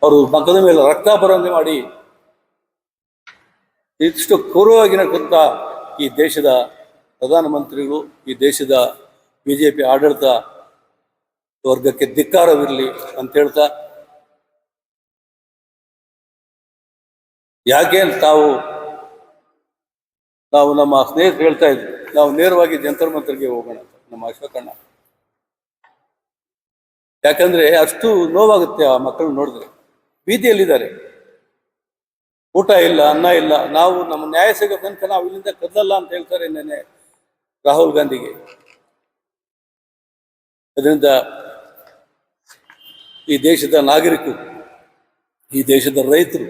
ಅವರು ಮಕ್ಕದ ಮೇಲೆ ರಕ್ತ ಬರುವಂತೆ ಮಾಡಿ ಇಷ್ಟು ಕ್ರೂರವಾಗಿರತಕ್ಕಂಥ ಈ ದೇಶದ ಪ್ರಧಾನಮಂತ್ರಿಗಳು, ಈ ದೇಶದ BJP ಆಡಳಿತ ವರ್ಗಕ್ಕೆ ಧಿಕ್ಕಾರವಿರಲಿ ಅಂತ ಹೇಳ್ತಾ, ಯಾಕೆ ನಾವು ನಮ್ಮ ಸ್ನೇಹಿತರು ಹೇಳ್ತಾ ಇದ್ವಿ, ನಾವು ನೇರವಾಗಿ ಜಂತರ್ ಮಂತರ್ಗೆ ಹೋಗೋಣ ಅಂತ ನಮ್ಮ ಅಶೋಕಣ್ಣ. ಯಾಕಂದ್ರೆ ಅಷ್ಟು ನೋವಾಗುತ್ತೆ ಆ ಮಕ್ಕಳು ನೋಡಿದ್ರೆ. ಬೀದಿಯಲ್ಲಿದ್ದಾರೆ, ಊಟ ಇಲ್ಲ, ಅನ್ನ ಇಲ್ಲ. ನಾವು ನಮ್ಮ ನ್ಯಾಯ ಸಿಗೋ ತನಕ ನಾವು ಇಲ್ಲಿಂದ ಕದಲಲ್ಲ ಅಂತ ಹೇಳ್ತಾರೆ ನೆನ್ನೆ ರಾಹುಲ್ ಗಾಂಧಿಗೆ. ಅದರಿಂದ ಈ ದೇಶದ ನಾಗರಿಕರು, ಈ ದೇಶದ ರೈತರು,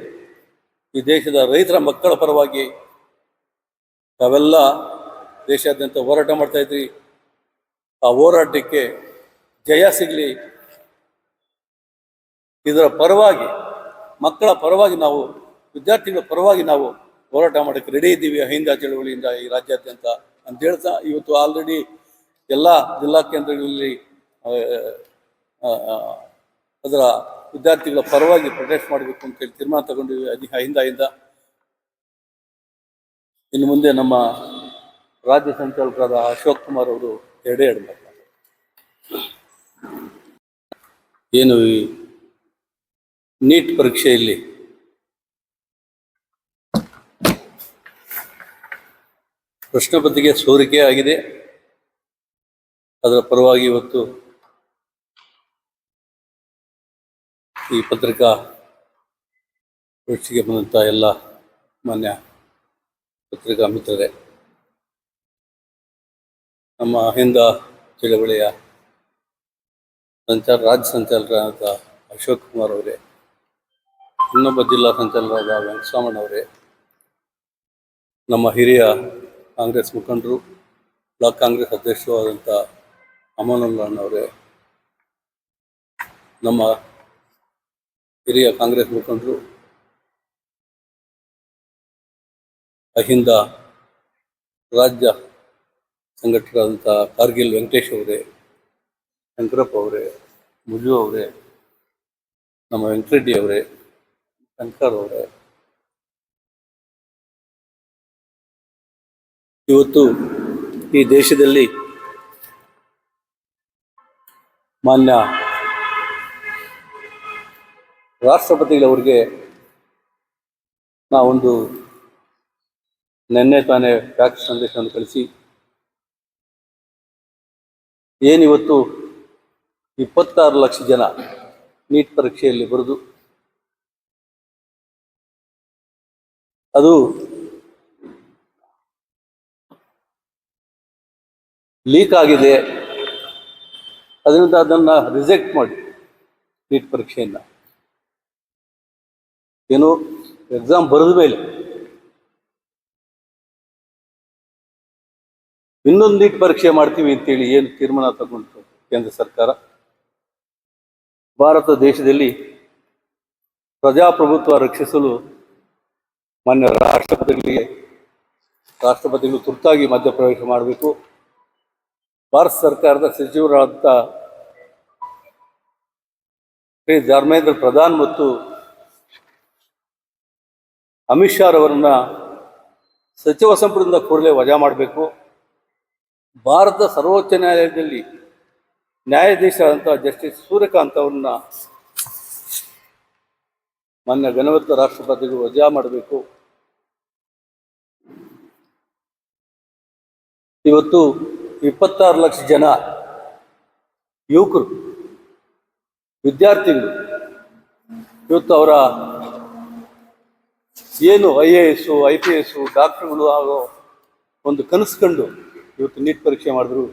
ಈ ದೇಶದ ರೈತರ ಮಕ್ಕಳ ಪರವಾಗಿ ನಾವೆಲ್ಲ ದೇಶಾದ್ಯಂತ ಹೋರಾಟ ಮಾಡ್ತಾ ಇದ್ವಿ. ಆ ಹೋರಾಟಕ್ಕೆ ಜಯ ಸಿಗಲಿ, ಇದರ ಪರವಾಗಿ, ಮಕ್ಕಳ ಪರವಾಗಿ, ನಾವು ವಿದ್ಯಾರ್ಥಿಗಳ ಪರವಾಗಿ ನಾವು ಹೋರಾಟ ಮಾಡೋಕ್ಕೆ ರೆಡಿ ಇದ್ದೀವಿ ಅಹಿಂದ ಚಳವಳಿಯಿಂದ ಈ ರಾಜ್ಯಾದ್ಯಂತ ಅಂತ ಹೇಳ್ತಾ, ಇವತ್ತು ಆಲ್ರೆಡಿ ಎಲ್ಲ ಜಿಲ್ಲಾ ಕೇಂದ್ರಗಳಲ್ಲಿ ಅದರ ವಿದ್ಯಾರ್ಥಿಗಳ ಪರವಾಗಿ ಪ್ರೊಟೆಸ್ಟ್ ಮಾಡಬೇಕು ಅಂತೇಳಿ ತೀರ್ಮಾನ ತಗೊಂಡಿವಿ ಅಹಿಂದ. ಇನ್ನು ಮುಂದೆ ನಮ್ಮ ರಾಜ್ಯ ಸಂಚಾಲಕರಾದ ಅಶೋಕ್ ಕುಮಾರ್ ಅವರು ಎರಡೇ ಮಾತಾಡ್ತಾರೆ. ಏನು ಈ ನೀಟ್ ಪರೀಕ್ಷೆಯಲ್ಲಿ ಪ್ರಶ್ನೆ ಪತ್ರಿಕೆ ಸೋರಿಕೆ ಆಗಿದೆ, ಅದರ ಪರವಾಗಿ ಇವತ್ತು ಈ ಪತ್ರಿಕಾ ಪರೀಕ್ಷೆಗೆ ಬಂದಂಥ ಎಲ್ಲ ಮಾನ್ಯ ಪತ್ರಿಕಾ ಮಿತ್ರರೇ, ನಮ್ಮ ಅಹಿಂದ ಚಳವಳಿಯ ರಾಜ್ಯ ಸಂಚಾಲಕರಾದ ಅಶೋಕ್ ಕುಮಾರ್ ಅವರೇ, ಇನ್ನೊಬ್ಬ ಜಿಲ್ಲಾ ಸಂಚಾಲಕರಾದ ವೆಂಕಟರಾಮಣ್ಣವರೇ, ನಮ್ಮ ಹಿರಿಯ ಕಾಂಗ್ರೆಸ್ ಮುಖಂಡರು, ಬ್ಲಾಕ್ ಕಾಂಗ್ರೆಸ್ ಅಧ್ಯಕ್ಷರಾದಂಥ ಅಮನುಲ್ಲಣ್ಣವರೇ, ನಮ್ಮ ಹಿರಿಯ ಕಾಂಗ್ರೆಸ್ ಮುಖಂಡರು, ಅಹಿಂದ ರಾಜ್ಯ ಸಂಘಟಕರಾದಂಥ ಕಾರ್ಗಿಲ್ ವೆಂಕಟೇಶ್ ಅವರೇ, ಶಂಕರಪ್ಪ ಅವರೇ, ಮುಜು ಅವರೇ, ನಮ್ಮ ವೆಂಕಟರೆಡ್ಡಿ ಅವರೇ, ಶಂಕರ್ ಅವರೇ, ಇವತ್ತು ಈ ದೇಶದಲ್ಲಿ ಮಾನ್ಯ ರಾಷ್ಟ್ರಪತಿಗಳವರಿಗೆ ನಾವೊಂದು ನಿನ್ನೆ ತಾನೇ ಫ್ಯಾಕ್ಸ್ ಸಂದೇಶವನ್ನು ಕಳಿಸಿ, ಏನಿವತ್ತು 26 ಲಕ್ಷ ಜನ ನೀಟ್ ಪರೀಕ್ಷೆಯಲ್ಲಿ ಬರೆದು ಅದು ಲೀಕ್ ಆಗಿದೆ, ಅದರಿಂದ ಅದನ್ನು ರಿಜೆಕ್ಟ್ ಮಾಡಿ ನೀಟ್ ಪರೀಕ್ಷೆಯನ್ನು, ಏನು ಎಕ್ಸಾಮ್ ಬರೆದ ಮೇಲೆ ಇನ್ನೊಂದು ನೀಟ್ ಪರೀಕ್ಷೆ ಮಾಡ್ತೀವಿ ಅಂತೇಳಿ ಏನು ತೀರ್ಮಾನ ತಗೊಂಡು ಕೇಂದ್ರ ಸರ್ಕಾರ. ಭಾರತ ದೇಶದಲ್ಲಿ ಪ್ರಜಾಪ್ರಭುತ್ವ ರಕ್ಷಿಸಲು ಮಾನ್ಯ ರಾಷ್ಟ್ರಪತಿಗಳು ತುರ್ತಾಗಿ ಮಧ್ಯಪ್ರವೇಶ ಮಾಡಬೇಕು. ಭಾರತ ಸರ್ಕಾರದ ಸಚಿವರಾದಂಥ ಶ್ರೀ ಧರ್ಮೇಂದ್ರ ಪ್ರಧಾನ್ ಮತ್ತು ಅಮಿತ್ ಶಾ ಅವರನ್ನ ಸಚಿವ ಸಂಪುಟದಿಂದ ಕೂಡಲೇ ವಜಾ ಮಾಡಬೇಕು. ಭಾರತ ಸರ್ವೋಚ್ಚ ನ್ಯಾಯಾಲಯದಲ್ಲಿ ನ್ಯಾಯಾಧೀಶರಾದಂಥ ಜಸ್ಟಿಸ್ ಸೂರ್ಯಕಾಂತ್ ಅವರನ್ನ ಮಾನ್ಯ ಘನವಂತ ರಾಷ್ಟ್ರಪತಿಗಳು ವಜಾ ಮಾಡಬೇಕು. ಇವತ್ತು 26 ಲಕ್ಷ ಜನ ಯುವಕರು, ವಿದ್ಯಾರ್ಥಿಗಳು ಇವತ್ತು ಅವರ ಏನು IAS, IPS, ಡಾಕ್ಟರ್ಗಳು ಆಗೋ ಒಂದು ಕನಸು ಕಂಡು ಇವತ್ತು ನೀಟ್ ಪರೀಕ್ಷೆ ಮಾಡಿದ್ರು.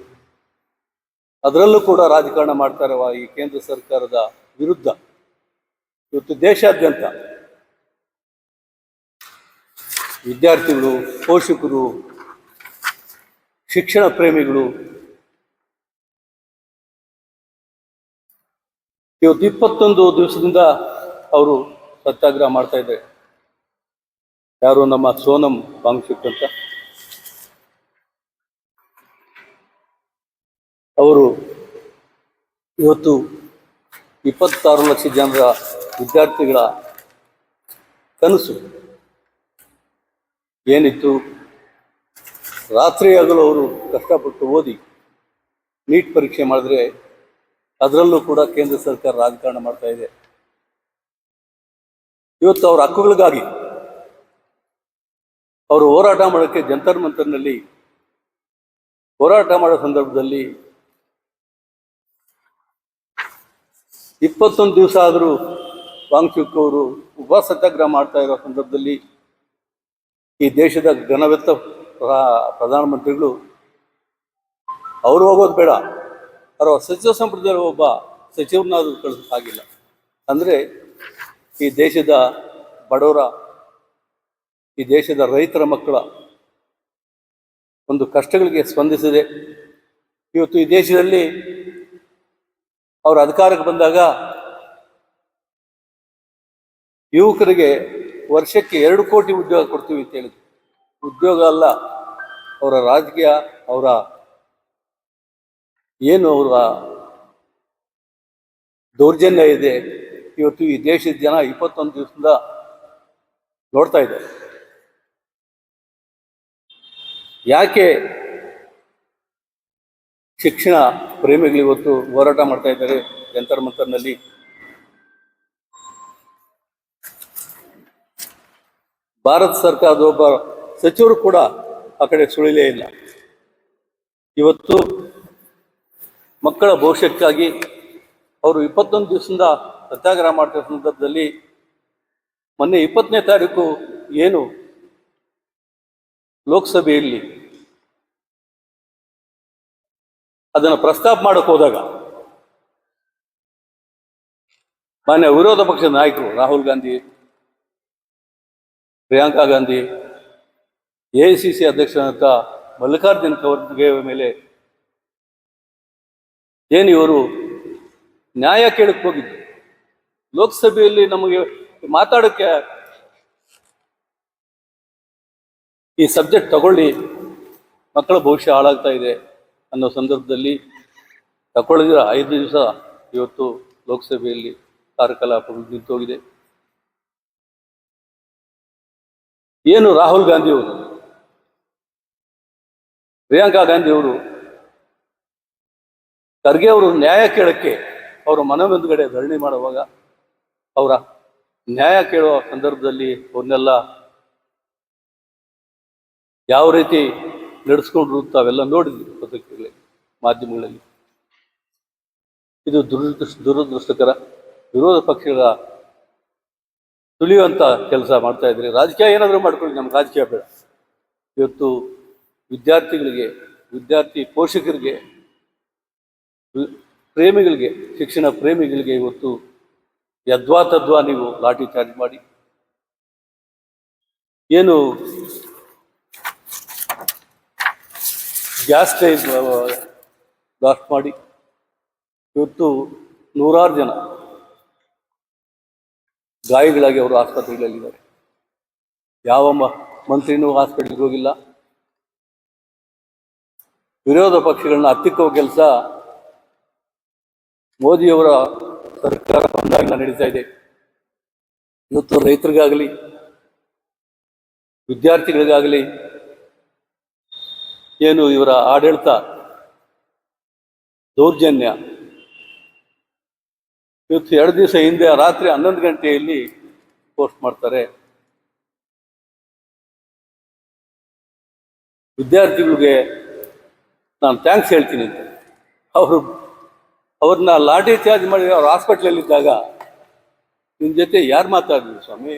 ಅದರಲ್ಲೂ ಕೂಡ ರಾಜಕಾರಣ ಮಾಡ್ತಾ ಇರುವ ಈ ಕೇಂದ್ರ ಸರ್ಕಾರದ ವಿರುದ್ಧ ಇವತ್ತು ದೇಶಾದ್ಯಂತ ವಿದ್ಯಾರ್ಥಿಗಳು, ಪೋಷಕರು, ಶಿಕ್ಷಣ ಪ್ರೇಮಿಗಳು ಇವತ್ತು 21 ದಿವಸದಿಂದ ಅವರು ಸತ್ಯಾಗ್ರಹ ಮಾಡ್ತಾ ಇದ್ದಾರೆ. ಯಾರು ನಮ್ಮ ಸೋನಂ ವಾಂಗ್ಚುಕ್ ಅಂತ ಅವರು ಇವತ್ತು 26 ಲಕ್ಷ ಜನರ ವಿದ್ಯಾರ್ಥಿಗಳ ಕನಸು ಏನಿತ್ತು, ರಾತ್ರಿ ಹಗಲು ಅವರು ಕಷ್ಟಪಟ್ಟು ಓದಿ ನೀಟ್ ಪರೀಕ್ಷೆ ಮಾಡಿದ್ರೆ ಅದರಲ್ಲೂ ಕೂಡ ಕೇಂದ್ರ ಸರ್ಕಾರ ರಾಜಕಾರಣ ಮಾಡ್ತಾ ಇದೆ. ಇವತ್ತು ಅವರ ಹಕ್ಕುಗಳಿಗಾಗಿ ಅವರು ಹೋರಾಟ ಮಾಡೋಕ್ಕೆ ಜಂತರ್ ಮಂತರ್ನಲ್ಲಿ ಹೋರಾಟ ಮಾಡೋ ಸಂದರ್ಭದಲ್ಲಿ 21 ದಿವಸ ಆದರೂ ವಾಂಗ್ಚುಕ್ ಅವರು ಉಪವಾಸ ಸತ್ಯಾಗ್ರಹ ಮಾಡ್ತಾ ಇರೋ ಸಂದರ್ಭದಲ್ಲಿ ಈ ದೇಶದ ಘನವೆತ್ತ ಪ್ರಧಾನಮಂತ್ರಿಗಳು ಅವರು ಹೋಗೋದು ಬೇಡ, ಅವರ ಸಚಿವ ಸಂಪುಟದಲ್ಲಿ ಒಬ್ಬ ಸಚಿವರನ್ನಾದರೂ ಕಳಿಸೋಕ್ಕಾಗಿಲ್ಲ. ಅಂದರೆ ಈ ದೇಶದ ಬಡವರ, ಈ ದೇಶದ ರೈತರ ಮಕ್ಕಳ ಒಂದು ಕಷ್ಟಗಳಿಗೆ ಸ್ಪಂದಿಸಿದೆ. ಇವತ್ತು ಈ ದೇಶದಲ್ಲಿ ಅವರು ಅಧಿಕಾರಕ್ಕೆ ಬಂದಾಗ ಯುವಕರಿಗೆ ವರ್ಷಕ್ಕೆ 2 ಕೋಟಿ ಉದ್ಯೋಗ ಕೊಡ್ತೀವಿ ಅಂತ ಹೇಳಿದ್ರು. ಉದ್ಯೋಗ ಅಲ್ಲ, ಅವರ ರಾಜಕೀಯ, ಅವರ ಏನು ಅವರ ದೌರ್ಜನ್ಯ ಇದೆ ಇವತ್ತು ಈ ದೇಶದ ಜನ 21 ದಿವಸದಿಂದ ನೋಡ್ತಾ ಇದ್ದಾರೆ. ಯಾಕೆ ಶಿಕ್ಷಣ ಪ್ರೇಮಿಗಳು ಇವತ್ತು ಹೋರಾಟ ಮಾಡ್ತಾ ಇದ್ದಾರೆ ಜಂತರ್ ಮಂತರ್ನಲ್ಲಿ? ಭಾರತ ಸರ್ಕಾರದ ಒಬ್ಬ ಸಚಿವರು ಕೂಡ ಆ ಕಡೆ ಸುಳಿಲೇ ಇಲ್ಲ. ಇವತ್ತು ಮಕ್ಕಳ ಭವಿಷ್ಯಕ್ಕಾಗಿ ಅವರು 21 ದಿವಸದಿಂದ ಸತ್ಯಾಗ್ರಹ ಮಾಡ್ತಿರೋ ಸಂದರ್ಭದಲ್ಲಿ ಮೊನ್ನೆ 20ನೇ ತಾರೀಕು ಏನು ಲೋಕಸಭೆಯಲ್ಲಿ ಅದನ್ನು ಪ್ರಸ್ತಾಪ ಮಾಡಕ್ಕೆ ಹೋದಾಗ ಮಾನ್ಯ ವಿರೋಧ ಪಕ್ಷದ ನಾಯಕರು ರಾಹುಲ್ ಗಾಂಧಿ, ಪ್ರಿಯಾಂಕಾ ಗಾಂಧಿ, AICC ಅಧ್ಯಕ್ಷರಾದಂಥ ಮಲ್ಲಿಕಾರ್ಜುನ್ ಖರ್ಗೆ ಮೇಲೆ ಏನು ಇವರು ನ್ಯಾಯ ಕೇಳಕ್ಕೆ ಹೋಗಿದ್ದು. ಲೋಕಸಭೆಯಲ್ಲಿ ನಮಗೆ ಮಾತಾಡೋಕ್ಕೆ ಈ ಸಬ್ಜೆಕ್ಟ್ ತಗೊಳ್ಳಿ, ಮಕ್ಕಳ ಭವಿಷ್ಯ ಹಾಳಾಗ್ತಾ ಇದೆ ಅನ್ನೋ ಸಂದರ್ಭದಲ್ಲಿ ತಗೊಳ್ಳಿದ್ರೆ 5 ದಿವಸ ಇವತ್ತು ಲೋಕಸಭೆಯಲ್ಲಿ ಕಾರ್ಯಕಲಾಪಗಳು ನಿಂತೋಗಿದೆ. ಏನು ರಾಹುಲ್ ಗಾಂಧಿ ಅವರು, ಪ್ರಿಯಾಂಕಾ ಗಾಂಧಿ ಅವರು ಖರ್ಗೆ ಅವರು ನ್ಯಾಯ ಕೇಳಕ್ಕೆ ಅವರ ಮನೆ ಮುಂದುಗಡೆ ಧರಣಿ ಮಾಡುವಾಗ ಅವರ ನ್ಯಾಯ ಕೇಳುವ ಸಂದರ್ಭದಲ್ಲಿ ಅವ್ರನ್ನೆಲ್ಲ ಯಾವ ರೀತಿ ನಡೆಸ್ಕೊಂಡ್ರು ತಾವೆಲ್ಲ ನೋಡಿದ್ವಿ ಪತ್ರಿಕೆಗಳಲ್ಲಿ, ಮಾಧ್ಯಮಗಳಲ್ಲಿ. ಇದು ದುರದೃಷ್ಟಕರ. ವಿರೋಧ ಪಕ್ಷಗಳ ತುಳಿಯುವಂಥ ಕೆಲಸ ಮಾಡ್ತಾ ಇದ್ರೆ ರಾಜಕೀಯ ಏನಾದರೂ ಮಾಡ್ಕೊಳ್ಳಿ, ನಮ್ಗೆ ರಾಜಕೀಯ ಬೇಡ. ಇವತ್ತು ವಿದ್ಯಾರ್ಥಿಗಳಿಗೆ, ವಿದ್ಯಾರ್ಥಿ ಪೋಷಕರಿಗೆ, ಪ್ರೇಮಿಗಳಿಗೆ, ಶಿಕ್ಷಣ ಪ್ರೇಮಿಗಳಿಗೆ ಇವತ್ತು ಯದ್ವಾ ನೀವು ಲಾಠಿ ಚಾರ್ಜ್ ಮಾಡಿ ಏನು ಗ್ಯಾಸ್ ಟೈಮ್ ಬ್ಲಾಸ್ಟ್ ಮಾಡಿ ಇವತ್ತು 100 ಜನ ಗಾಯಗಳಾಗಿ ಅವರು ಆಸ್ಪತ್ರೆಗಳಲ್ಲಿದ್ದಾರೆ. ಯಾವ ಮಂತ್ರಿನೂ ಹಾಸ್ಪಿಟಲ್ಗೆ ಹೋಗಿಲ್ಲ. ವಿರೋಧ ಪಕ್ಷಗಳನ್ನ ಹತ್ತಿಕ್ಕುವ ಕೆಲಸ ಮೋದಿಯವರ ಸರ್ಕಾರ ಬಂದಾಗ ನಡೀತಾ ಇದೆ. ಇವತ್ತು ರೈತರಿಗಾಗಲಿ, ವಿದ್ಯಾರ್ಥಿಗಳಿಗಾಗಲಿ ಏನು ಇವರ ಆಡಳಿತ ದೌರ್ಜನ್ಯ. ಇವತ್ತು 2 ದಿವಸ ಹಿಂದೆ ರಾತ್ರಿ 11 ಗಂಟೆಯಲ್ಲಿ ಪೋಸ್ಟ್ ಮಾಡ್ತಾರೆ. ವಿದ್ಯಾರ್ಥಿಗಳಿಗೆ ನಾನು ಥ್ಯಾಂಕ್ಸ್ ಹೇಳ್ತೀನಿ ಅಂತ. ಅವ್ರನ್ನ ಲಾಠಿ ಚಾರ್ಜ್ ಮಾಡಿ ಅವ್ರ ಹಾಸ್ಪಿಟ್ಲಲ್ಲಿದ್ದಾಗ ನಿಮ್ಮ ಜೊತೆ ಯಾರು ಮಾತಾಡಿದ್ರು ಸ್ವಾಮಿ?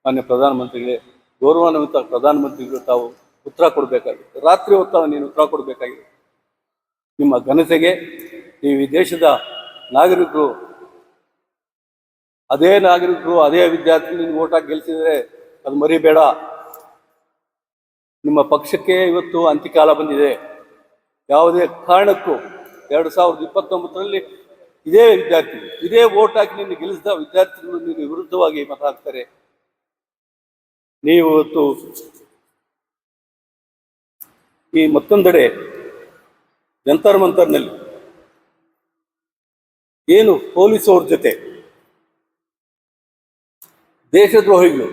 ಮಾನ್ಯ ಪ್ರಧಾನಮಂತ್ರಿಗಳೇ, ಗೌರವಾನ್ವಿತ ಪ್ರಧಾನಮಂತ್ರಿಗಳು ತಾವು ಉತ್ತರ ಕೊಡಬೇಕಾಗಿತ್ತು. ರಾತ್ರಿ ಹೊತ್ತಾಗ ನೀನು ಉತ್ತರ ಕೊಡಬೇಕಾಗಿದೆ. ನಿಮ್ಮ ಘನತೆಗೆ ನೀವು ಈ ದೇಶದ ನಾಗರಿಕರು, ಅದೇ ನಾಗರಿಕರು, ಅದೇ ವಿದ್ಯಾರ್ಥಿ ನೀವು ಓಟ್ ಹಾಕಿ ಗೆಲ್ಸಿದ್ರೆ ಅದು ಮರಿಬೇಡ. ನಿಮ್ಮ ಪಕ್ಷಕ್ಕೆ ಇವತ್ತು ಅಂತ್ಯಕಾಲ ಬಂದಿದೆ. ಯಾವುದೇ ಕಾರಣಕ್ಕೂ 2029ರಲ್ಲಿ ಇದೇ ವಿದ್ಯಾರ್ಥಿಗಳು, ಇದೇ ಓಟ್ ಹಾಕಿ ನಿನ್ನ ಗೆಲ್ಲಿಸಿದ ವಿದ್ಯಾರ್ಥಿಗಳು ನಿನ್ನ ವಿರುದ್ಧವಾಗಿ ಮತ ಹಾಕ್ತಾರೆ. ನೀವು ಇವತ್ತು ಈ ಮತ್ತೊಂದೆಡೆ ಜಂತರ್ ಮಂತರ್ನಲ್ಲಿ ಏನು ಪೊಲೀಸವ್ರ ಜೊತೆ ದೇಶದ್ರೋಹಿಗಳು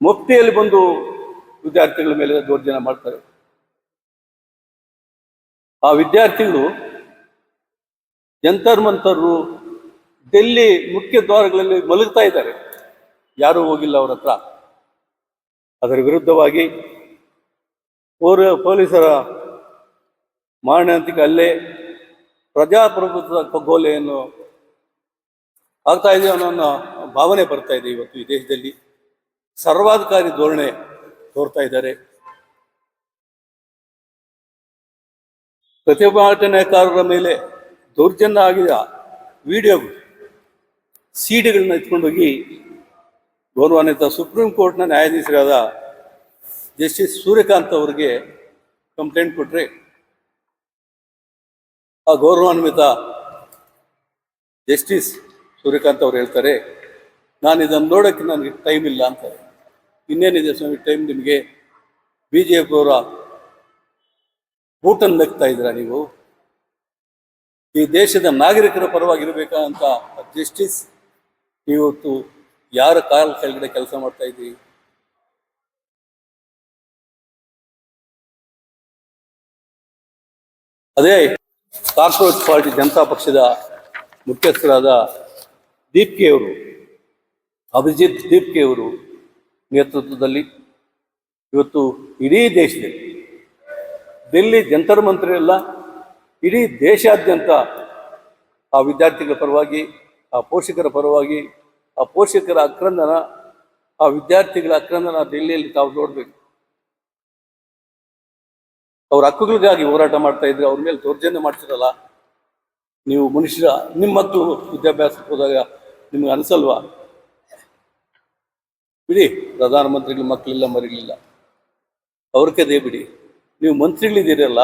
ಮುಫ್ತಿಯಲ್ಲಿ ಬಂದು ವಿದ್ಯಾರ್ಥಿಗಳ ಮೇಲೆ ದೌರ್ಜನ್ಯ ಮಾಡ್ತಾರೆ. ಆ ವಿದ್ಯಾರ್ಥಿಗಳು ಜಂತರ್ ಮಂತರು ಡೆಲ್ಲಿ ಮುಖ್ಯ ದ್ವಾರಗಳಲ್ಲಿ ಮಲಗ್ತಾ ಇದ್ದಾರೆ, ಯಾರೂ ಹೋಗಿಲ್ಲ ಅವ್ರ ಹತ್ರ. ಅದರ ವಿರುದ್ಧವಾಗಿ ಪೊಲೀಸರ ಮಾರಣಾಂತಿಕ ಹಲ್ಲೆ ಪ್ರಜಾಪ್ರಭುತ್ವದ ಕಗ್ಗೊಲೆಯನ್ನು ಆಗ್ತಾ ಇದೆ ಅನ್ನೋ ಭಾವನೆ ಬರ್ತಾ ಇದೆ. ಇವತ್ತು ಈ ದೇಶದಲ್ಲಿ ಸರ್ವಾಧಿಕಾರಿ ಧೋರಣೆ ತೋರ್ತಾ ಇದ್ದಾರೆ. ಪ್ರತಿಭಟನಾಕಾರರ ಮೇಲೆ ದೌರ್ಜನ್ಯ ಆಗಿದ ವಿಡಿಯೋಗಳು ಸಿಡಿಗಳನ್ನ ಎತ್ಕೊಂಡೋಗಿ ಗೌರವಾನ್ವಿತ ಸುಪ್ರೀಂ ಕೋರ್ಟ್ನ ನ್ಯಾಯಾಧೀಶರಾದ ಜಸ್ಟಿಸ್ ಸೂರ್ಯಕಾಂತ್ ಅವರಿಗೆ ಕಂಪ್ಲೇಂಟ್ ಕೊಟ್ಟರೆ ಆ ಗೌರವಾನ್ವಿತ ಜಸ್ಟಿಸ್ ಸೂರ್ಯಕಾಂತ್ ಅವರು ಹೇಳ್ತಾರೆ, ನಾನು ಇದನ್ನು ನೋಡೋಕ್ಕೆ ನನಗೆ ಟೈಮ್ ಇಲ್ಲ ಅಂತಾರೆ. ಇನ್ನೇನಿದೆ ಸ್ವಾಮಿ ಟೈಮ್ ನಿಮಗೆ? ಬಿ ಜೆ ಪಿಯವರ ಬೂಟನ್ನು ನೆಕ್ತಾ ಇದ್ದೀರಾ ನೀವು? ಈ ದೇಶದ ನಾಗರಿಕರ ಪರವಾಗಿರಬೇಕಾ ಅಂತ ಜಸ್ಟಿಸ್ ಇವತ್ತು ಯಾರ ಕಾಲ ಕೆಳಗಡೆ ಕೆಲಸ ಮಾಡ್ತಾ ಇದ್ದೀವಿ? ಅದೇ ಕಾಕ್ರೋಚ್ ಪಾರ್ಟಿ ಜನತಾ ಪಕ್ಷದ ಮುಖ್ಯಸ್ಥರಾದ ದೀಪ್ಕೆ ಅವರು, ಅಭಿಜಿತ್ ದೀಪ್ಕೆ ಅವರು ನೇತೃತ್ವದಲ್ಲಿ ಇವತ್ತು ಇಡೀ ದೇಶದಲ್ಲಿ, ದಿಲ್ಲಿ ಜಂತರ್ ಮಂತರ್ ಎಲ್ಲ ಇಡೀ ದೇಶಾದ್ಯಂತ ಆ ವಿದ್ಯಾರ್ಥಿಗಳ ಪರವಾಗಿ, ಆ ಪೋಷಕರ ಪರವಾಗಿ, ಆ ಪೋಷಕರ ಆಕ್ರಂದನ, ಆ ವಿದ್ಯಾರ್ಥಿಗಳ ಆಕ್ರಂದನ ದಿಲ್ಲಿಯಲ್ಲಿ ತಾವು ನೋಡಬೇಕು. ಅವ್ರ ಹಕ್ಕುಗಳಿಗಾಗಿ ಹೋರಾಟ ಮಾಡ್ತಾ ಇದ್ರೆ ಅವ್ರ ಮೇಲೆ ದೌರ್ಜನ್ಯ ಮಾಡ್ತಿರಲ್ಲ ನೀವು ಮನುಷ್ಯರ. ನಿಮ್ಮ ಮಕ್ಕಳು ವಿದ್ಯಾಭ್ಯಾಸಕ್ಕೆ ಹೋದಾಗ ನಿಮ್ಗೆ ಅನಿಸಲ್ವಾ? ಬಿಡಿ, ಪ್ರಧಾನಮಂತ್ರಿಗಳ ಮಕ್ಕಳಿಲ್ಲ ಮರಿಲಿಲ್ಲ, ಅವ್ರ ಕದೇ ಬಿಡಿ. ನೀವು ಮಂತ್ರಿಗಳಿದ್ದೀರಲ್ಲ,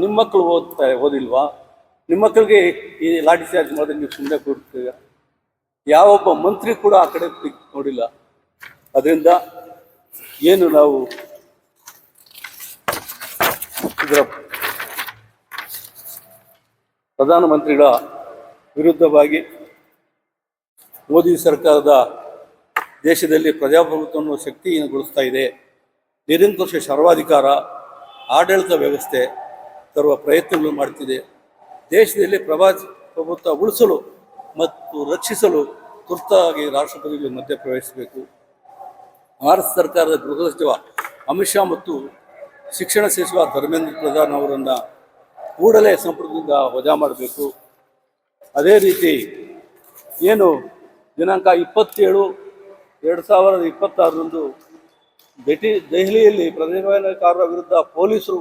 ನಿಮ್ಮ ಮಕ್ಕಳು ಓದಿಲ್ವಾ? ನಿಮ್ಮ ಮಕ್ಕಳಿಗೆ ಈ ಲಾಠಿ ಚಾರ್ಜ್ ಮಾಡಿದ್ರೆ ನೀವು ಸುಮ್ಮನೆ ಕೊಡ್ತೀರ? ಯಾವೊಬ್ಬ ಮಂತ್ರಿ ಕೂಡ ಆ ಕಡೆ ನೋಡಿಲ್ಲ. ಅದರಿಂದ ಏನು ನಾವು ಇದರ ಪ್ರಧಾನಮಂತ್ರಿಗಳ ವಿರುದ್ಧವಾಗಿ ಮೋದಿ ಸರ್ಕಾರದ ದೇಶದಲ್ಲಿ ಪ್ರಜಾಪ್ರಭುತ್ವವನ್ನು ಶಕ್ತಿಹೀನಗೊಳಿಸ್ತಾ ಇದೆ, ನಿರಂಕುಶ ಸರ್ವಾಧಿಕಾರ ಆಡಳಿತ ವ್ಯವಸ್ಥೆ ತರುವ ಪ್ರಯತ್ನಗಳು ಮಾಡ್ತಿದೆ. ದೇಶದಲ್ಲಿ ಪ್ರಭುತ್ವ ಉಳಿಸಲು ಮತ್ತು ರಕ್ಷಿಸಲು ತುರ್ತಾಗಿ ರಾಷ್ಟ್ರಪತಿಗಳು ಮಧ್ಯಪ್ರವೇಶಿಸಬೇಕು. ಭಾರತ ಸರ್ಕಾರದ ಗೃಹ ಸಚಿವ ಅಮಿತ್ ಶಾ ಮತ್ತು ಶಿಕ್ಷಣ ಸಚಿವ ಧರ್ಮೇಂದ್ರ ಪ್ರಧಾನ್ ಅವರನ್ನು ಕೂಡಲೇ ಸಂಪುಟದಿಂದ ವಜಾ ಮಾಡಬೇಕು. ಅದೇ ರೀತಿ ಏನು ದಿನಾಂಕ 27/2026 ದೆಹಲಿಯಲ್ಲಿ ಪ್ರತಿಭಟನಾಕಾರರ ವಿರುದ್ಧ ಪೊಲೀಸರು,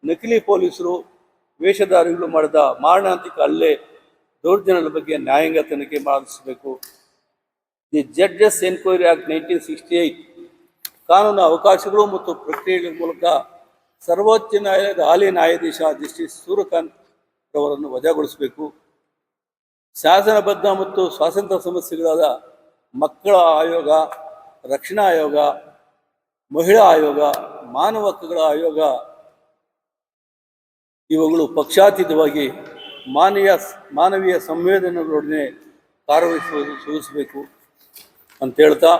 ನಕಲಿ ಪೊಲೀಸರು, ವೇಷಧಾರಿಗಳು ಮಾಡಿದ ಮಾರಣಾಂತಿಕ ಹಲ್ಲೆ ದೌರ್ಜನ್ಯದ ಬಗ್ಗೆ ನ್ಯಾಯಾಂಗ ತನಿಖೆ ಮಾಡಿಸಬೇಕು. ದಿ ಜಡ್ಜಸ್ ಎನ್ಕ್ವೈರಿ ಆಕ್ಟ್ 1968 ಕಾನೂನು ಅವಕಾಶಗಳು ಮತ್ತು ಪ್ರಕ್ರಿಯೆಗಳ ಮೂಲಕ ಸರ್ವೋಚ್ಚ ನ್ಯಾಯಾಲಯದ ಹಾಲಿ ನ್ಯಾಯಾಧೀಶ ಜಸ್ಟಿಸ್ ಸೂರ್ಯಕಾಂತ್ ಅವರನ್ನು ವಜಾಗೊಳಿಸಬೇಕು. ಶಾಸನಬದ್ಧ ಮತ್ತು ಸ್ವಾತಂತ್ರ್ಯ ಸಮಸ್ಯೆಗಳಾದ ಮಕ್ಕಳ ಆಯೋಗ, ರಕ್ಷಣಾ ಆಯೋಗ, ಮಹಿಳಾ ಆಯೋಗ, ಮಾನವ ಹಕ್ಕುಗಳ ಆಯೋಗ ಇವುಗಳು ಪಕ್ಷಾತೀತವಾಗಿ ಮಾನವೀಯ ಸಂವೇದನೆಗಳೊಡನೆ ಕಾರ್ಯನಿರ್ವಹಿಸಬೇಕು ಅಂತ ಹೇಳ್ತಾ,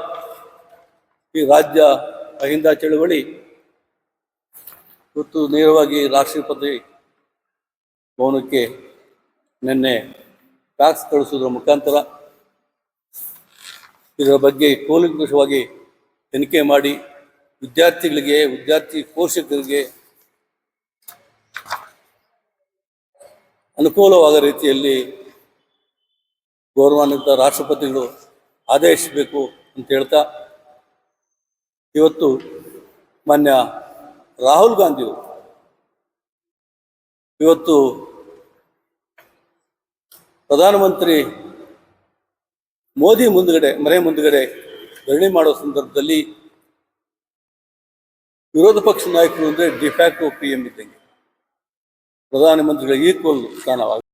ಈ ರಾಜ್ಯ ಅಹಿಂದ ಚಳವಳಿ ಇವತ್ತು ನೇರವಾಗಿ ರಾಷ್ಟ್ರಪತಿ ಭವನಕ್ಕೆ ನಿನ್ನೆ ಫ್ಯಾಕ್ಸ್ ಕಳಿಸೋದ್ರ ಮುಖಾಂತರ ಇದರ ಬಗ್ಗೆ ಕೂಲಂಕಷವಾಗಿ ತನಿಖೆ ಮಾಡಿ ವಿದ್ಯಾರ್ಥಿಗಳಿಗೆ, ವಿದ್ಯಾರ್ಥಿ ಪೋಷಕರಿಗೆ ಅನುಕೂಲವಾದ ರೀತಿಯಲ್ಲಿ ಗೌರವಾನ್ವಿತ ರಾಷ್ಟ್ರಪತಿಗಳು ಆದೇಶಿಸಬೇಕು ಅಂತ ಹೇಳ್ತಾ, ಇವತ್ತು ಮಾನ್ಯ ರಾಹುಲ್ ಗಾಂಧಿಯವರು ಇವತ್ತು ಪ್ರಧಾನಮಂತ್ರಿ ಮೋದಿ ಮನೆ ಮುಂದುಗಡೆ ಧರಣಿ ಮಾಡೋ ಸಂದರ್ಭದಲ್ಲಿ ವಿರೋಧ ಪಕ್ಷ ನಾಯಕರು ಅಂದರೆ ಡಿಫ್ಯಾಕ್ಟೋ PM ಇದ್ದಂಗೆ, ಪ್ರಧಾನಮಂತ್ರಿಗಳ ಈಕ್ವಲ್ ಸ್ಥಾನವಾಗಿ